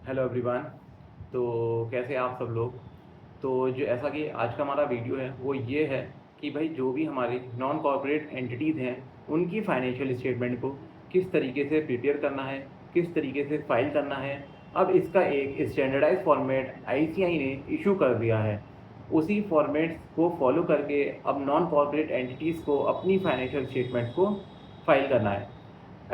Hello everyone. तो कैसे हैं आप सब लोग। तो जो ऐसा कि आज का हमारा वीडियो है वो ये है कि भाई जो भी हमारी नॉन कॉर्पोरेट एंटिटीज़ हैं उनकी फाइनेंशियल स्टेटमेंट को किस तरीके से प्रिपेयर करना है, किस तरीके से फाइल करना है। अब इसका एक स्टैंडर्डाइज फॉर्मेट आईसीआई ने इशू कर दिया है। उसी फॉर्मेट को फॉलो करके अब नॉन कॉर्पोरेट एंटिटीज़ को अपनी फाइनेंशियल स्टेटमेंट को फाइल करना है।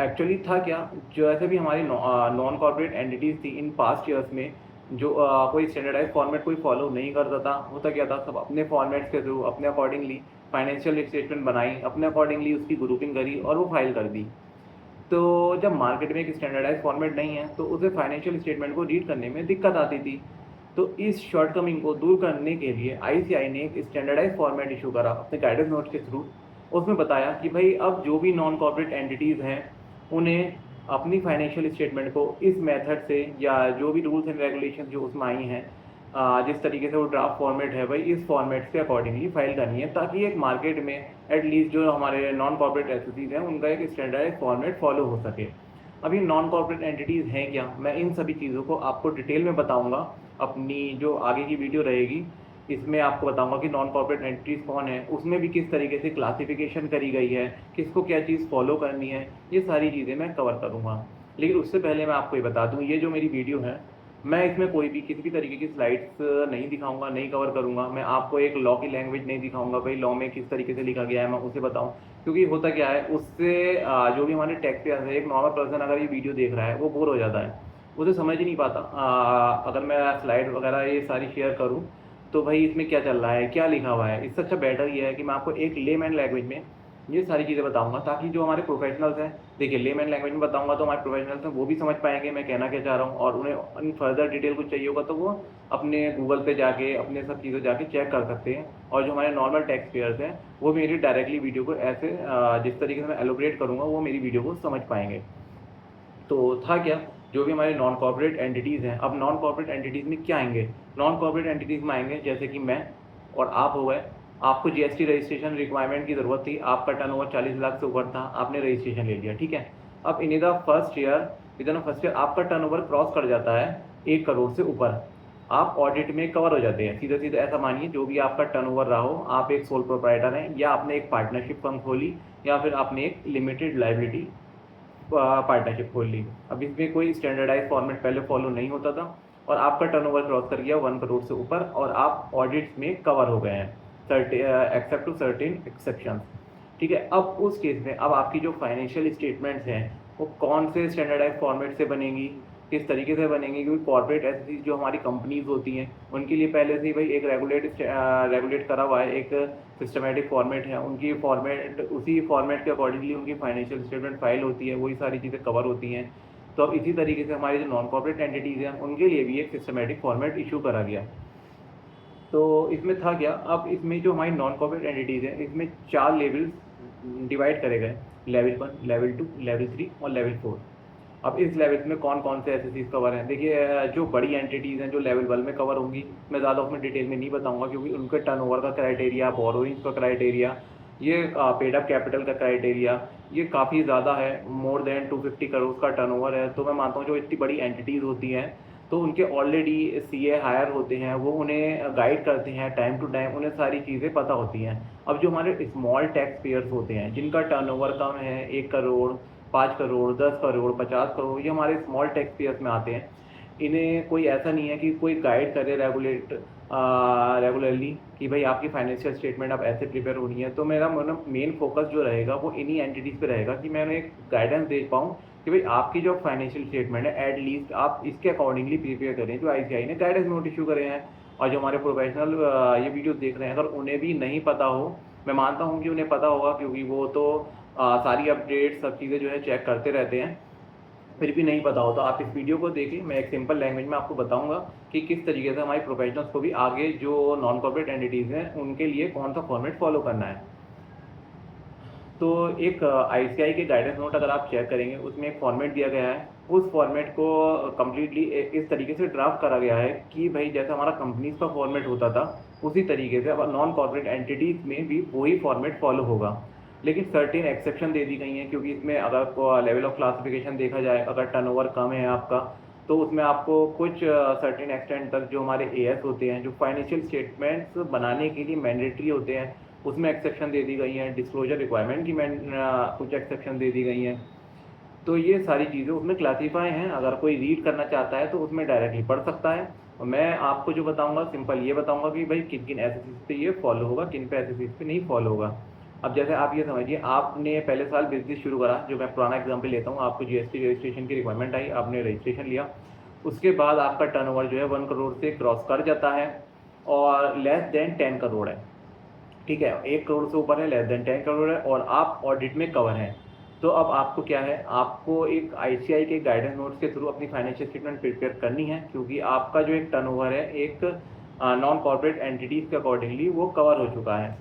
एक्चुअली था क्या, जो ऐसे भी हमारी नॉन कॉर्पोरेट एंटिटीज़ थी इन पास्ट ईयर्स में, जो कोई स्टैंडर्डाइज फॉर्मेट कोई फॉलो नहीं करता था। होता क्या था, सब अपने फॉर्मेट्स के थ्रू अपने अकॉर्डिंगली फाइनेंशियल स्टेटमेंट बनाई, अपने अकॉर्डिंगली उसकी ग्रुपिंग करी और वो फाइल कर दी। तो जब मार्केट में एक स्टैंडर्डाइज फॉर्मेट नहीं है तो उसे फाइनेंशियल स्टेटमेंट को रीड करने में दिक्कत आती थी। तो इस शॉर्टकमिंग को दूर करने के लिए आईसीआई ने एक स्टैंडर्डाइज फॉर्मेट इशू करा अपने गाइडेंस नोट के थ्रू। उसमें बताया कि भाई अब जो भी नॉन कॉर्पोरेट एंटिटीज़ हैं उन्हें अपनी फाइनेंशियल स्टेटमेंट को इस मेथड से, या जो भी रूल्स एंड रेगुलेशन जो उसमें आई हैं, जिस तरीके से वो ड्राफ्ट फॉर्मेट है भाई इस फॉर्मेट से अकॉर्डिंगली फाइल करनी है, ताकि एक मार्केट में एटलीस्ट जो हमारे नॉन कॉर्पोरेट एसोसीज हैं उनका एक स्टैंडर्डाइज फॉर्मेट फॉलो हो सके। अब ये नॉन कॉर्पोरेट एंटिटीज़ हैं क्या, मैं इन सभी चीज़ों को आपको डिटेल में बताऊंगा। अपनी जो आगे की वीडियो रहेगी इसमें आपको बताऊंगा कि नॉन कॉर्पोरेट एंटिटीज़ कौन है, उसमें भी किस तरीके से क्लासिफिकेशन करी गई है, किसको क्या चीज़ फॉलो करनी है, ये सारी चीज़ें मैं कवर करूँगा। लेकिन उससे पहले मैं आपको ये बता दूँ, ये जो मेरी वीडियो है मैं इसमें कोई भी किसी भी तरीके की स्लाइड्स नहीं दिखाऊंगा, नहीं कवर करूँगा। मैं आपको एक लॉ की लैंग्वेज नहीं दिखाऊंगा, भाई लॉ में किस तरीके से लिखा गया है मैं उसे बताऊँ। क्योंकि होता क्या है, उससे जो भी हमारे टैक्स पेयर्स है, एक नॉर्मल पर्सन अगर ये वीडियो देख रहा है वो बोर हो जाता है, उसे समझ ही नहीं पाता। अगर मैं स्लाइड वगैरह ये सारी शेयर करूँ तो भाई इसमें क्या चल रहा है, क्या लिखा हुआ है, इससे अच्छा बेटर ये है कि मैं आपको एक लेमैन लैंग्वेज में ये सारी चीज़ें बताऊंगा, ताकि जो हमारे प्रोफेशनल्स हैं, देखिए लेमैन लैंग्वेज में बताऊंगा तो हमारे प्रोफेशनल्स हैं वो भी समझ पाएंगे मैं कहना क्या चाह रहा हूँ, और उन्हें फर्दर डिटेल कुछ चाहिए होगा तो वो अपने गूगल पे जाके अपने सब चीज़ें जाके चेक कर सकते हैं। और जो हमारे नॉर्मल टैक्स पेयर्स हैं वो मेरी डायरेक्टली वीडियो को ऐसे जिस तरीके से मैं एलोबरेट करूँगा वो मेरी वीडियो को समझ पाएंगे। तो था क्या, जो भी हमारे नॉन कॉर्पोरेट एंटिटीज़ हैं, अब नॉन कॉर्पोरेट एंटिटीज़ में क्या आएंगे, नॉन कॉर्पोरेट एंटिटीज़ में आएंगे जैसे कि मैं और आप हो गए। आपको जीएसटी रजिस्ट्रेशन रिक्वायरमेंट की ज़रूरत थी, आपका टर्नओवर 40 लाख से ऊपर था, आपने रजिस्ट्रेशन ले लिया, ठीक है। अब in the first year, within first year आपका टर्नओवर क्रॉस कर जाता है 1 करोड़ से ऊपर, आप ऑडिट में कवर हो जाते हैं। सीधा सीधा ऐसा मानिए, जो भी आपका टर्नओवर रहा हो, आप एक सोल प्रोप्राइटर हैं, या आपने एक पार्टनरशिप फर्म खोली, या फिर आपने एक लिमिटेड लाइबिलिटी पार्टनरशिप खोल ली। अब इसमें कोई स्टैंडर्डाइज फॉर्मेट पहले फॉलो नहीं होता था, और आपका टर्नओवर क्रॉस कर गया 1 करोड़ से ऊपर और आप ऑडिट्स में कवर हो गए हैं, एक्सेप्ट टू सर्टेन एक्सेप्शन, ठीक है। अब उस केस में अब आपकी जो फाइनेंशियल स्टेटमेंट्स हैं वो कौन से स्टैंडर्डाइज फॉर्मेट से बनेंगी, किस तरीके से बनेंगी, क्योंकि कॉर्पोरेट एसोसीज जो हमारी कंपनीज होती हैं उनके लिए पहले से ही भाई एक रेगुलेट करा हुआ है, एक सिस्टमेटिक फॉर्मेट है, उनकी फॉर्मेट उसी फॉर्मेट के अकॉर्डिंगली उनकी फाइनेंशियल स्टेटमेंट फाइल होती है, वही सारी चीज़ें कवर होती हैं। तो अब इसी तरीके से हमारी जो नॉन कॉर्पोरेट एंटिटीज़ हैं उनके लिए भी एक सिस्टमेटिक फॉर्मेट इशू करा गया। तो इसमें था क्या, अब इसमें जो हमारी नॉन कॉर्पोरेट एंटिटीज़ हैं इसमें 4 लेवल्स डिवाइड करे गए, लेवल 1, लेवल 2, लेवल 3 और लेवल 4। अब इस लेवल में कौन कौन से एसएससीज कवर हैं, देखिए जो बड़ी एंटिटीज़ हैं जो लेवल 1 में कवर होंगी, मैं ज़्यादा उसमें डिटेल में नहीं बताऊंगा क्योंकि उनके टर्नओवर का क्राइटेरिया, बोरोइंग्स का क्राइटेरिया, ये पेड अप कैपिटल का क्राइटेरिया, ये काफ़ी ज़्यादा है, मोर देन 250 करोड़ का टर्नओवर है। तो मैं मानता हूँ जो इतनी बड़ी एंटिटीज़ होती हैं तो उनके ऑलरेडी सीए हायर होते हैं, वो उन्हें गाइड करते हैं टाइम टू टाइम, उन्हें सारी चीज़ें पता होती हैं। अब जो हमारे स्मॉल टैक्स पेयर्स होते हैं जिनका टर्नओवर कम है, 1 करोड़, 5 करोड़, 10 करोड़, 50 करोड़, ये हमारे स्मॉल टैक्स पेयर्स में आते हैं। इन्हें कोई ऐसा नहीं है कि कोई गाइड करे रेगुलरली कि भाई आपकी फाइनेंशियल स्टेटमेंट अब ऐसे प्रिपेयर होनी है। तो मेरा मेन फोकस जो रहेगा वो इन्हीं एंटिटीज़ पे रहेगा कि मैं उन्हें एक गाइडेंस दे पाऊँ कि भाई आपकी जो फाइनेंशियल स्टेटमेंट है एटलीस्ट आप इसके अकॉर्डिंगली प्रिपेयर करें, जो आईसीआई ने गाइडेंस नोट इशू करे हैं। और जो हमारे प्रोफेशनल ये वीडियो देख रहे हैं अगर उन्हें भी नहीं पता हो, मैं मानता हूँ कि उन्हें पता होगा क्योंकि वो तो सारी अपडेट्स सब चीज़ें जो है चेक करते रहते हैं, फिर भी नहीं पता हो तो आप इस वीडियो को देखिए। मैं एक सिंपल लैंग्वेज में आपको बताऊंगा कि किस तरीके से हमारे प्रोफेशनल्स को भी आगे जो नॉन कॉर्पोरेट एंटिटीज़ हैं उनके लिए कौन सा फॉर्मेट फॉलो करना है। तो एक आईसीआई के गाइडेंस नोट अगर आप चेक करेंगे उसमें एक फॉर्मेट दिया गया है, उस फॉर्मेट को कम्प्लीटली इस तरीके से ड्राफ्ट करा गया है कि भाई जैसे हमारा कंपनीज का फॉर्मेट होता था उसी तरीके से अब नॉन कॉर्पोरेट एंटिटीज़ में भी वही फॉर्मेट फॉलो होगा। लेकिन सर्टेन एक्सेप्शन दे दी गई हैं, क्योंकि इसमें अगर लेवल ऑफ क्लासिफिकेशन देखा जाए, अगर टर्नओवर कम है आपका तो उसमें आपको कुछ सर्टेन एक्सटेंट तक जो हमारे एएस होते हैं, जो फाइनेंशियल स्टेटमेंट्स बनाने के लिए मैंडेटरी होते हैं, उसमें एक्सेप्शन दे दी गई हैं। डिस्क्लोजर रिक्वायरमेंट की कुछ एक्सेप्शन दे दी गई हैं। तो ये सारी चीज़ें उसमें क्लासीफाई हैं। अगर कोई रीड करना चाहता है तो उसमें डायरेक्टली पढ़ सकता है। और मैं आपको जो बताऊंगा सिंपल ये बताऊंगा कि भाई किन किन एसएससीज पे ये फॉलो होगा, किन पे एसएससीज पे नहीं फॉलो होगा। अब जैसे आप ये समझिए, आपने पहले साल बिजनेस शुरू करा, जो मैं पुराना एग्जाम्पल लेता हूँ, आपको जीएसटी रजिस्ट्रेशन की रिक्वायरमेंट आई, आपने रजिस्ट्रेशन लिया, उसके बाद आपका टर्नओवर जो है 1 करोड़ से क्रॉस कर जाता है और लेस देन 10 करोड़ है। ठीक है, 1 करोड़ से ऊपर है, लेस देन 10 करोड़ है, और आप ऑडिट में कवर हैं। तो अब आपको क्या है, आपको एक आईसीआई के गाइडेंस नोट्स के थ्रू अपनी फाइनेंशियल स्टेटमेंट प्रिपेयर करनी है, क्योंकि आपका जो एक टर्नओवर है एक नॉन कॉर्पोरेट एंटिटीज़ के अकॉर्डिंगली वो कवर हो चुका है।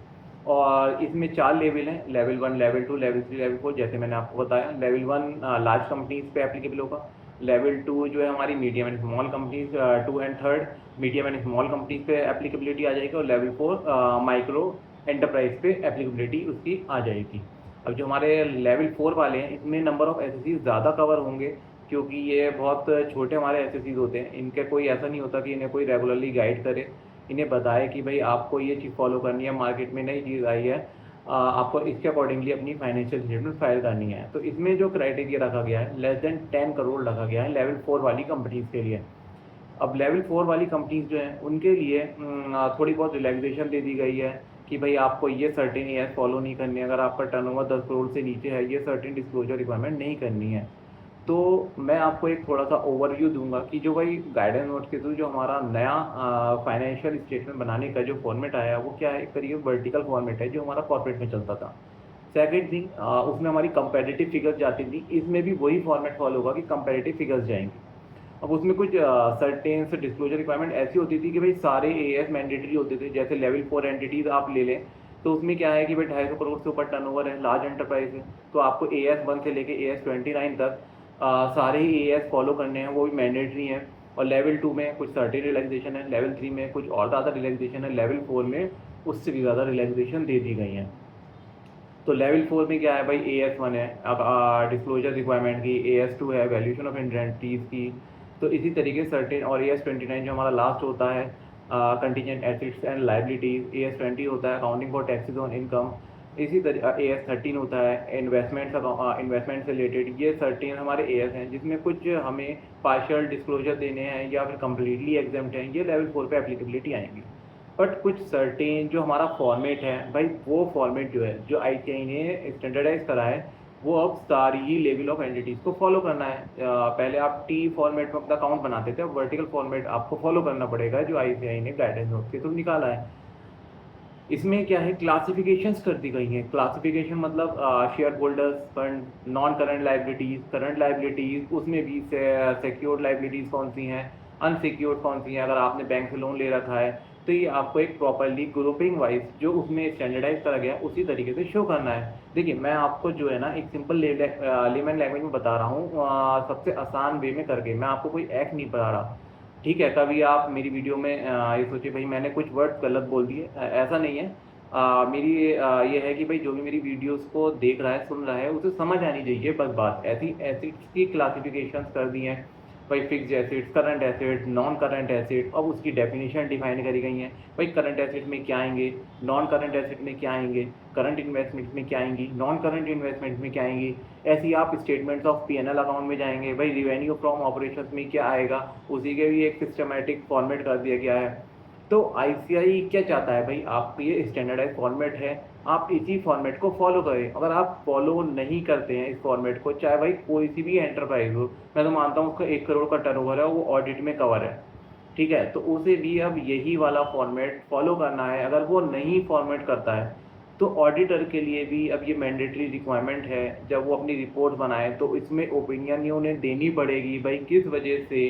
और इसमें 4 लेवल हैं, लेवल 1, लेवल 2, लेवल 3, लेवल 4, जैसे मैंने आपको बताया। लेवल 1 लार्ज कंपनीज पे एप्लीकेबल होगा, लेवल 2 जो है हमारी medium and small companies, 2 and 3 medium and small companies पे एप्लीकेबिलिटी आ जाएगी, और लेवल 4 माइक्रो एंटरप्राइज पे एप्लीकेबिलिटी उसकी आ जाएगी। अब जो हमारे लेवल 4 वाले हैं, इसमें नंबर ऑफ एसएससीज ज़्यादा कवर होंगे, क्योंकि ये बहुत छोटे हमारे एसएससीज होते हैं। इनके कोई ऐसा नहीं होता कि इन्हें कोई रेगुलरली गाइड करे, इन्हें बताए कि भाई आपको ये चीज़ फॉलो करनी है, मार्केट में नई चीज़ आई है, आपको इसके अकॉर्डिंगली अपनी फाइनेंशियल स्टेटमेंट फाइल करनी है। तो इसमें जो क्राइटेरिया रखा गया है, लेस देन 10 करोड़ रखा गया है लेवल 4 वाली कंपनीज़ के लिए। अब लेवल 4 वाली कंपनीज जो हैं उनके लिए थोड़ी बहुत रिलैक्सेशन दे दी गई है कि भाई आपको ये सर्टेन ईयर्स फॉलो नहीं करनी है। अगर आपका टर्नओवर 10 करोड़ से नीचे है, ये सर्टेन डिस्क्लोजर रिक्वायरमेंट नहीं करनी है। तो मैं आपको एक थोड़ा सा ओवरव्यू दूंगा कि जो भाई गाइडेंस नोट के थ्रू जो हमारा नया फाइनेंशियल स्टेटमेंट बनाने का जो फॉर्मेट आया वो क्या है, एक तरीके वर्टिकल फॉर्मेट है जो हमारा कॉर्पोरेट में चलता था। सेकेंड थिंग, उसमें हमारी कंपेरेटिव फिगर्स जाती थी, इसमें भी वही फॉर्मेट फॉलो होगा कि कंपेरेटिव फिगर्स जाएंगी। अब उसमें कुछ सर्टेन से डिस्क्लोजर रिक्वायरमेंट ऐसी होती थी कि भाई सारे एएस मैंडेटरी होते थे। जैसे लेवल 4 एंटिटीज़ आप ले लें, तो उसमें क्या है कि भाई 250 करोड़ से ऊपर टर्नओवर है, लार्ज एंटरप्राइज है, तो आपको AS1 से लेके AS29 तक सारे ही एएस फॉलो करने हैं, वो भी मैंडेटरी हैं। और लेवल 2 में कुछ सर्टेन रिलैक्सेशन है, लेवल 3 में कुछ और ज़्यादा रिलैक्सेशन है, लेवल 4 में उससे भी ज़्यादा रिलैक्सेशन दे दी गई हैं। तो लेवल 4 में क्या है भाई, AS1 है अब डिस्क्लोजर रिक्वायरमेंट की, AS2 है वैल्यूएशन ऑफ एंटिटीज़ की। तो इसी तरीके सर्टेन, और AS29 जो हमारा लास्ट होता है contingent assets and liabilities, AS20 होता है accounting for taxes on income. इसी तरह AS13 होता है इन्वेस्टमेंट से रिलेटेड। ये सर्टेन हमारे AS हैं जिसमें कुछ हमें पार्शियल डिस्क्लोजर देने हैं या फिर कम्प्लीटली एग्जाम्प्ट हैं, ये लेवल 4 पे एप्लीकेबिलिटी आएंगी। बट कुछ सर्टेन जो हमारा फॉर्मेट है भाई, वो फॉर्मेट जो है, जो आईसीआई ने स्टैंडर्डाइज करा है, वो अब सारी ही लेवल ऑफ एंटिटीज़ को फॉलो करना है। पहले आप टी फॉर्मेट में अपना अकाउंट बनाते थे, अब वर्टिकल फॉर्मेट आपको फॉलो करना पड़ेगा, जो आईसीआई ने गाइडेंस नोट के थ्रू निकाला है। इसमें क्या है, क्लासिफिकेशंस कर दी गई हैं। क्लासिफिकेशन मतलब share holders fund, non current liabilities, current liabilities, उसमें भी सिक्योर्ड लाइबिलिटीज़ कौन सी हैं, अनसिक्योर्ड कौन सी हैं। अगर आपने बैंक से लोन ले रखा है तो ये आपको एक प्रॉपरली ग्रुपिंग वाइज जो उसमें स्टैंडर्डाइज करा गया उसी तरीके से शो करना है। देखिए, मैं आपको जो है ना एक सिंपल लेमन लैंग्वेज में बता रहा हूँ, सबसे आसान वे में करके। मैं आपको कोई एक्ट नहीं बता रहा, ठीक है। कभी आप मेरी वीडियो में ये सोचिए भाई मैंने कुछ वर्ड गलत बोल दिए, ऐसा नहीं है। मेरी ये है कि भाई जो भी मेरी वीडियोस को देख रहा है, सुन रहा है, उसे समझ आनी चाहिए बस बात। ऐसी एसिड्स की क्लासिफिकेशंस कर दी हैं भाई, fix acids, current acid, non current acid. अब उसकी डेफिनेशन डिफाइन करी गई हैं भाई, करंट एसिड में क्या आएंगे, नॉन करंट एसिड में क्या आएंगे, करंट इन्वेस्टमेंट में क्या आएंगी, नॉन करंट इन्वेस्टमेंट में क्या आएंगी। ऐसे ही आप स्टेटमेंट्स ऑफ पीएनएल अकाउंट में जाएंगे भाई, रिवेन्यू फ्रॉम ऑपरेशंस में क्या आएगा, उसी के भी एक सिस्टमेटिक फॉर्मेट कर दिया गया है। तो आईसीआई क्या चाहता है भाई, आप ये स्टैंडर्डाइज फॉर्मेट है, आप इसी फॉर्मेट को फॉलो करें। अगर आप फॉलो नहीं करते हैं इस फॉर्मेट को, चाहे भाई कोई सी भी एंटरप्राइज हो, मैं तो मानता हूँ उसका 1 करोड़ का टर्नओवर है, वो ऑडिट में कवर है, ठीक है, तो उसे भी अब यही वाला फॉर्मेट फॉलो करना है। अगर वो नहीं फॉर्मेट करता है तो ऑडिटर के लिए भी अब ये मैंडेटरी रिक्वायरमेंट है, जब वो अपनी रिपोर्ट बनाए तो इसमें ओपिनियन ये उन्हें देनी पड़ेगी भाई किस वजह से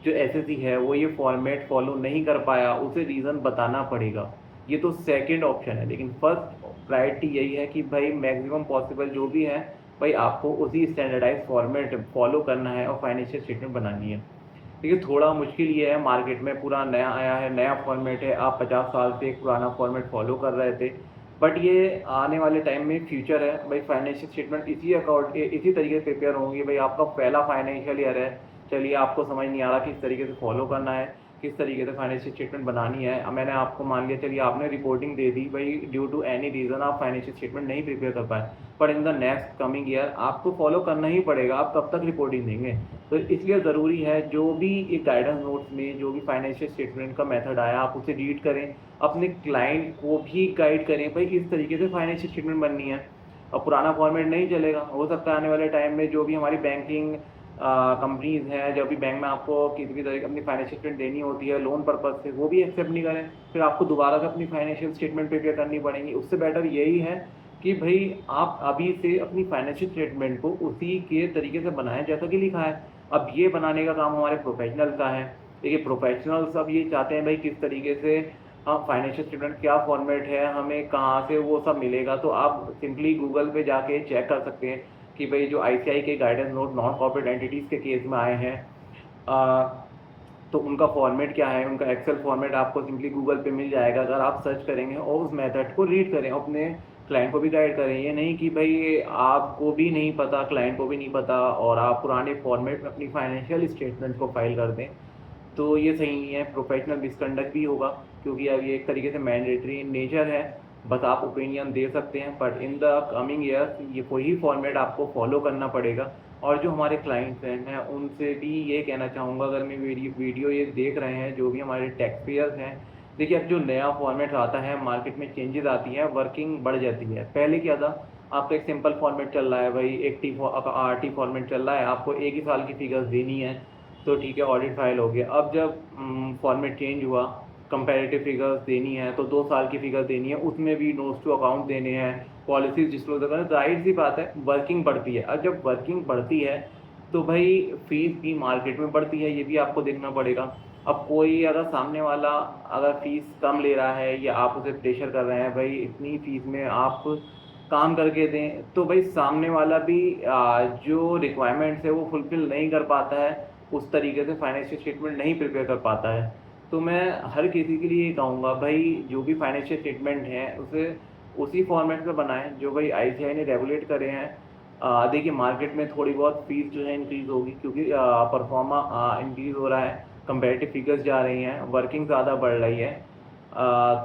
जो एसएससी है वो ये फॉर्मेट फॉलो नहीं कर पाया, उसे रीज़न बताना पड़ेगा। ये तो सेकंड ऑप्शन है, लेकिन फर्स्ट प्रायोरिटी यही है कि भाई मैक्सिमम पॉसिबल जो भी है भाई आपको उसी स्टैंडर्डाइज फॉर्मेट फॉलो करना है और फाइनेंशियल स्टेटमेंट बनानी है। देखिए, थोड़ा मुश्किल ये है, मार्केट में पूरा नया आया है, नया फॉर्मेट है, आप 50 साल से एक पुराना फॉर्मेट फॉलो कर रहे थे, बट ये आने वाले टाइम में फ्यूचर है भाई। फाइनेंशियल स्टेटमेंट इसी तरीके से प्रिपेयर होंगी भाई। आपका पहला फाइनेंशियल ईयर है, चलिए आपको समझ नहीं आ रहा किस तरीके से फॉलो करना है, किस तरीके से फाइनेंशियल स्टेटमेंट बनानी है। अब मैंने आपको मान लिया, चलिए आपने रिपोर्टिंग दे दी भाई, ड्यू टू एनी रीज़न आप फाइनेंशियल स्टेटमेंट नहीं प्रिपेयर कर पाए, पर in the next coming year आपको फॉलो करना ही पड़ेगा, आप कब तक रिपोर्टिंग देंगे। तो इसलिए ज़रूरी है जो भी एक गाइडेंस नोट्स में जो भी फाइनेंशियल स्टेटमेंट का मेथड आया आप उसे रीड करें, अपने क्लाइंट को भी गाइड करें भाई इस तरीके से फाइनेंशियल स्टेटमेंट बननी है। अब पुराना फॉर्मेट नहीं चलेगा, हो सकता है आने वाले टाइम में जो भी हमारी बैंकिंग कंपनीज़ हैं, जब भी बैंक में आपको किसी भी तरह की अपनी फाइनेंशियल स्टेटमेंट देनी होती है लोन पर्पज़ से, वो भी एक्सेप्ट नहीं करें, फिर आपको दोबारा से अपनी फाइनेंशियल स्टेटमेंट प्रिपेयर करनी पड़ेगी। उससे बेटर यही है कि भाई आप अभी से अपनी फाइनेंशियल स्टेटमेंट को उसी के तरीके से बनाएं जैसा कि लिखा है। अब ये बनाने का काम हमारे प्रोफेशनल का है। देखिए प्रोफेशनल्स अब ये चाहते हैं भाई किस तरीके से हम फाइनेंशियल स्टेटमेंट क्या फॉर्मेट है, हमें कहाँ से वो सब मिलेगा। तो आप सिंपली गूगल पे जाके चेक कर सकते हैं कि भाई जो आईसीआई के guidance note non corporate entities के केस में आए हैं, तो उनका फॉर्मेट क्या है, उनका एक्सेल फॉर्मेट आपको सिंपली गूगल पे मिल जाएगा अगर आप सर्च करेंगे और उस मेथड को रीड करें, अपने क्लाइंट को भी गाइड करें। ये नहीं कि भाई आपको भी नहीं पता, क्लाइंट को भी नहीं पता और आप पुराने फॉर्मेट में अपनी फाइनेंशियल स्टेटमेंट को फाइल कर दें, तो ये सही नहीं है। प्रोफेशनल मिसकंडक्ट भी होगा, क्योंकि अब ये एक तरीके से मैंडेटरी नेचर है। बस आप ओपिनियन दे सकते हैं, but in the coming years ये वही फॉर्मेट आपको फॉलो करना पड़ेगा। और जो हमारे क्लाइंट्स हैं, मैं उनसे भी ये कहना चाहूँगा, अगर मैं वीडियो ये देख रहे हैं जो भी हमारे टैक्स पेयर्स हैं, देखिए अब जो नया फॉर्मेट आता है, मार्केट में चेंजेस आती हैं, वर्किंग बढ़ जाती है। पहले क्या था, आपका एक सिंपल फॉर्मेट चल रहा है भाई, एक टी फॉर्मेट चल रहा है, आपको एक ही साल की फिगर्स देनी है तो ठीक है, ऑडिट फाइल हो गया। अब जब फॉर्मेट चेंज हुआ, कंपैरेटिव फिगर्स देनी है तो 2 साल की फिगर देनी है, उसमें भी नोट्स टू अकाउंट देने हैं, पॉलिसीज डिस्क्लोजर करना, जाहिर सी बात है वर्किंग बढ़ती है। अब जब वर्किंग बढ़ती है तो भाई फीस भी मार्केट में बढ़ती है, ये भी आपको देखना पड़ेगा। अब कोई अगर सामने वाला अगर फीस कम ले रहा है या आप उसे प्रेशर कर रहे हैं भाई इतनी फीस में आप काम करके दें, तो भाई सामने वाला भी जो रिक्वायरमेंट्स है वो फुलफिल नहीं कर पाता है, उस तरीके से फाइनेंशियल स्टेटमेंट नहीं प्रिपेयर कर पाता है। तो मैं हर किसी के लिए ये कहूँगा भाई जो भी फाइनेंशियल स्टेटमेंट है उसे उसी फॉर्मेट में बनाएं जो भाई आईसीआई ने रेगुलेट करे हैं। देखिए मार्केट में थोड़ी बहुत फीस जो है इंक्रीज़ होगी, क्योंकि परफॉर्मा इंक्रीज़ हो रहा है, कंपेरेटिव फिगर्स जा रही हैं, वर्किंग ज़्यादा बढ़ रही है।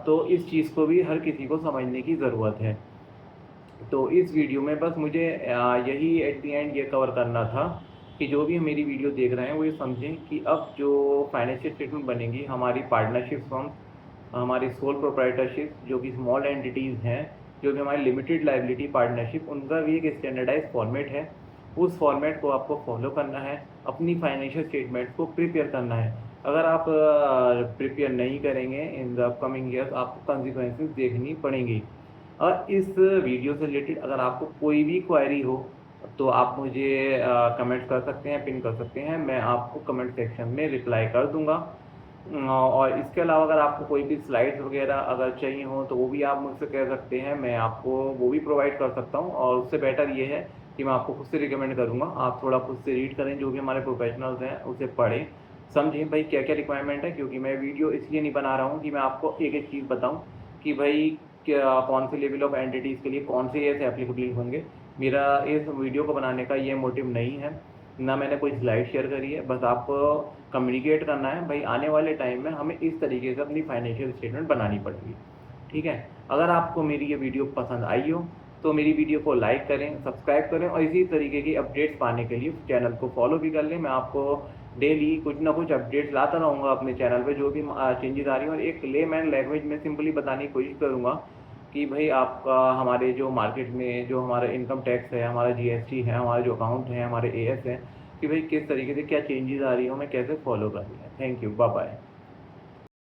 तो इस चीज़ को भी हर किसी को समझने की ज़रूरत है। तो इस वीडियो में बस मुझे यही एट द एंड ये कवर करना था कि जो भी मेरी वीडियो देख रहे हैं वो ये समझें कि अब जो फाइनेंशियल स्टेटमेंट बनेगी, हमारी पार्टनरशिप फर्म, हमारी सोल प्रोप्राइटरशिप जो कि स्मॉल एंटिटीज़ हैं, जो भी हमारी लिमिटेड लाइबिलिटी पार्टनरशिप, उनका भी एक स्टैंडर्डाइज फॉर्मेट है। उस फॉर्मेट को आपको फॉलो करना है, अपनी फाइनेंशियल स्टेटमेंट को प्रिपेयर करना है। अगर आप प्रिपेयर नहीं करेंगे इन द अपकमिंग ईयर्स, आपको कंसिक्वेंसेस देखनी पड़ेंगी। और इस वीडियो से रिलेटेड अगर आपको कोई भी क्वेरी हो तो आप मुझे कमेंट कर सकते हैं, पिन कर सकते हैं, मैं आपको कमेंट सेक्शन में रिप्लाई कर दूंगा। और इसके अलावा अगर आपको कोई भी स्लाइड्स वगैरह अगर चाहिए हो तो वो भी आप मुझसे कह सकते हैं, मैं आपको वो भी प्रोवाइड कर सकता हूँ। और उससे बेटर ये है कि मैं आपको खुद से रिकमेंड करूँगा आप थोड़ा खुद से रीड करें, जो भी हमारे प्रोफेशनल्स हैं उसे पढ़ें, समझें भाई क्या क्या रिक्वायरमेंट है। क्योंकि मैं वीडियो इसलिए नहीं बना रहा हूँ कि मैं आपको एक एक चीज़ बताऊँ कि भाई क्या कौन से लेवल ऑफ एंटिटीज़ के लिए कौन से ऐसे एप्लीकेबल होंगे। मेरा इस वीडियो को बनाने का ये मोटिव नहीं है, ना मैंने कोई स्लाइड शेयर करी है, बस आपको कम्युनिकेट करना है भाई आने वाले टाइम में हमें इस तरीके से अपनी फाइनेंशियल स्टेटमेंट बनानी पड़ेगी। ठीक है, अगर आपको मेरी ये वीडियो पसंद आई हो तो मेरी वीडियो को लाइक करें, सब्सक्राइब करें और इसी तरीके की अपडेट्स पाने के लिए चैनल को फॉलो भी कर लें। मैं आपको डेली कुछ ना कुछ अपडेट्स लाता रहूँगा अपने चैनल पे, जो भी चेंजेस आ रही हैं, और एक लेमैन लैंग्वेज में सिंपली बताने की कोशिश करूँगा कि भाई आपका हमारे जो मार्केट में जो हमारा इनकम टैक्स है, हमारा जीएसटी है, हमारा जो अकाउंट है, हमारे एएस है, कि भाई किस तरीके से क्या चेंजेस आ रही है, हमें कैसे फॉलो करनी है। Thank you, bye bye.